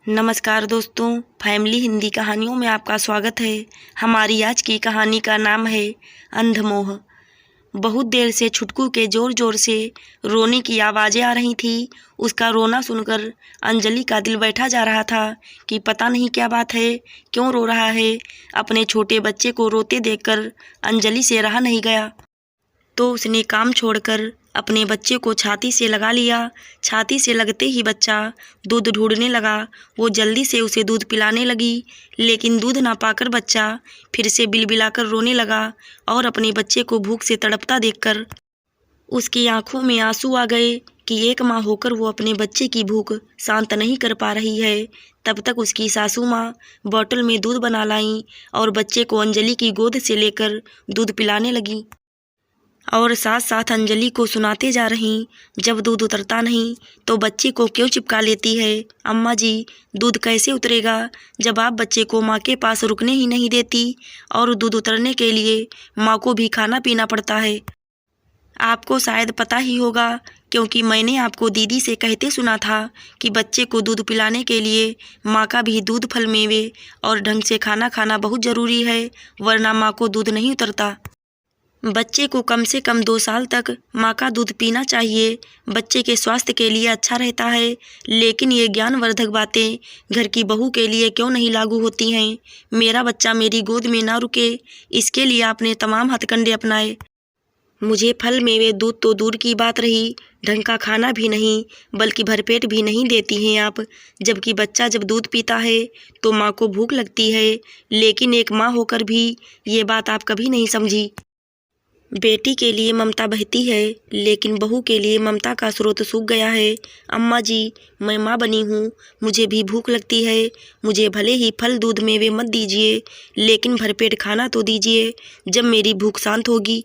नमस्कार दोस्तों, फैमिली हिंदी कहानियों में आपका स्वागत है। हमारी आज की कहानी का नाम है अंधमोह। बहुत देर से छुटकू के ज़ोर ज़ोर से रोने की आवाज़ें आ रही थी। उसका रोना सुनकर अंजलि का दिल बैठा जा रहा था कि पता नहीं क्या बात है, क्यों रो रहा है। अपने छोटे बच्चे को रोते देखकर अंजलि से रहा नहीं गया, तो उसने काम छोड़कर अपने बच्चे को छाती से लगा लिया। छाती से लगते ही बच्चा दूध ढूंढने लगा। वो जल्दी से उसे दूध पिलाने लगी, लेकिन दूध ना पाकर बच्चा फिर से बिलबिलाकर रोने लगा और अपने बच्चे को भूख से तड़पता देखकर उसकी आंखों में आंसू आ गए कि एक माँ होकर वो अपने बच्चे की भूख शांत नहीं कर पा रही है। तब तक उसकी सासू माँ बोतल में दूध बना लाईं और बच्चे को अंजलि की गोद से लेकर दूध पिलाने लगी और साथ साथ अंजलि को सुनाते जा रहीं, जब दूध उतरता नहीं तो बच्चे को क्यों चिपका लेती है। अम्मा जी, दूध कैसे उतरेगा जब आप बच्चे को माँ के पास रुकने ही नहीं देती और दूध उतरने के लिए माँ को भी खाना पीना पड़ता है। आपको शायद पता ही होगा, क्योंकि मैंने आपको दीदी से कहते सुना था कि बच्चे को दूध पिलाने के लिए माँ का भी दूध, फल, मेवे और ढंग से खाना खाना बहुत ज़रूरी है, वरना माँ को दूध नहीं उतरता। बच्चे को कम से कम 2 साल तक माँ का दूध पीना चाहिए, बच्चे के स्वास्थ्य के लिए अच्छा रहता है। लेकिन ये ज्ञानवर्धक बातें घर की बहू के लिए क्यों नहीं लागू होती हैं। मेरा बच्चा मेरी गोद में ना रुके, इसके लिए आपने तमाम हथकंडे अपनाए। मुझे फल, मेवे, दूध तो दूर की बात रही, ढंग का खाना भी नहीं, बल्कि भरपेट भी नहीं देती हैं आप। जबकि बच्चा जब दूध पीता है तो माँ को भूख लगती है, लेकिन एक माँ होकर भी ये बात आप कभी नहीं समझी। बेटी के लिए ममता बहती है, लेकिन बहू के लिए ममता का स्रोत सूख गया है। अम्मा जी, मैं माँ बनी हूँ, मुझे भी भूख लगती है। मुझे भले ही फल, दूध, मेवे मत दीजिए, लेकिन भरपेट खाना तो दीजिए। जब मेरी भूख शांत होगी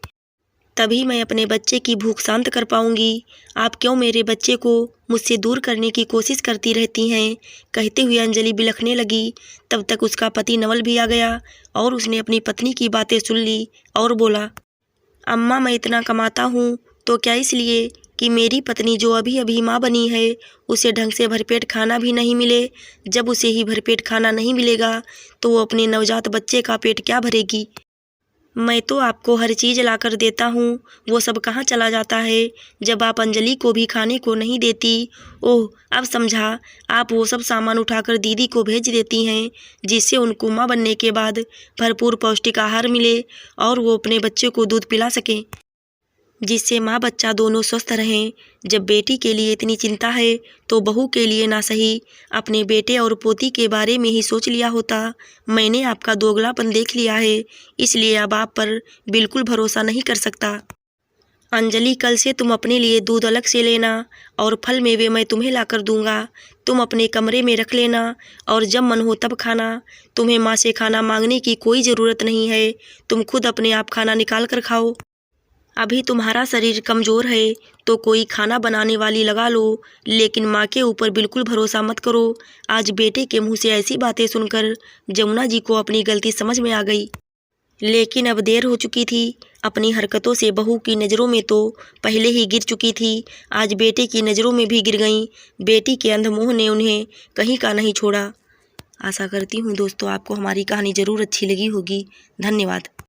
तभी मैं अपने बच्चे की भूख शांत कर पाऊँगी। आप क्यों मेरे बच्चे को मुझसे दूर करने की कोशिश करती रहती हैं। कहते हुए अंजलि बिलखने लगी। तब तक उसका पति नवल भी आ गया और उसने अपनी पत्नी की बातें सुन ली और बोला, अम्मा, मैं इतना कमाता हूँ तो क्या इसलिए कि मेरी पत्नी जो अभी अभी माँ बनी है उसे ढंग से भरपेट खाना भी नहीं मिले। जब उसे ही भरपेट खाना नहीं मिलेगा तो वो अपने नवजात बच्चे का पेट क्या भरेगी। मैं तो आपको हर चीज़ ला कर देता हूँ, वो सब कहाँ चला जाता है जब आप अंजलि को भी खाने को नहीं देती। ओह, अब समझा, आप वो सब सामान उठाकर दीदी को भेज देती हैं, जिससे उनको माँ बनने के बाद भरपूर पौष्टिक आहार मिले और वो अपने बच्चे को दूध पिला सकें, जिससे माँ बच्चा दोनों स्वस्थ रहें। जब बेटी के लिए इतनी चिंता है तो बहू के लिए ना सही अपने बेटे और पोती के बारे में ही सोच लिया होता। मैंने आपका दोगलापन देख लिया है, इसलिए अब आप पर बिल्कुल भरोसा नहीं कर सकता। अंजलि, कल से तुम अपने लिए दूध अलग से लेना और फल, मेवे मैं तुम्हें ला कर दूँगा। तुम अपने कमरे में रख लेना और जब मन हो तब खाना। तुम्हें माँ से खाना मांगने की कोई ज़रूरत नहीं है, तुम खुद अपने आप खाना निकाल कर खाओ। अभी तुम्हारा शरीर कमज़ोर है तो कोई खाना बनाने वाली लगा लो, लेकिन माँ के ऊपर बिल्कुल भरोसा मत करो। आज बेटे के मुंह से ऐसी बातें सुनकर जमुना जी को अपनी गलती समझ में आ गई, लेकिन अब देर हो चुकी थी। अपनी हरकतों से बहू की नज़रों में तो पहले ही गिर चुकी थी, आज बेटे की नज़रों में भी गिर गईं। बेटी के अंधमोह ने उन्हें कहीं का नहीं छोड़ा। आशा करती हूँ दोस्तों आपको हमारी कहानी ज़रूर अच्छी लगी होगी। धन्यवाद।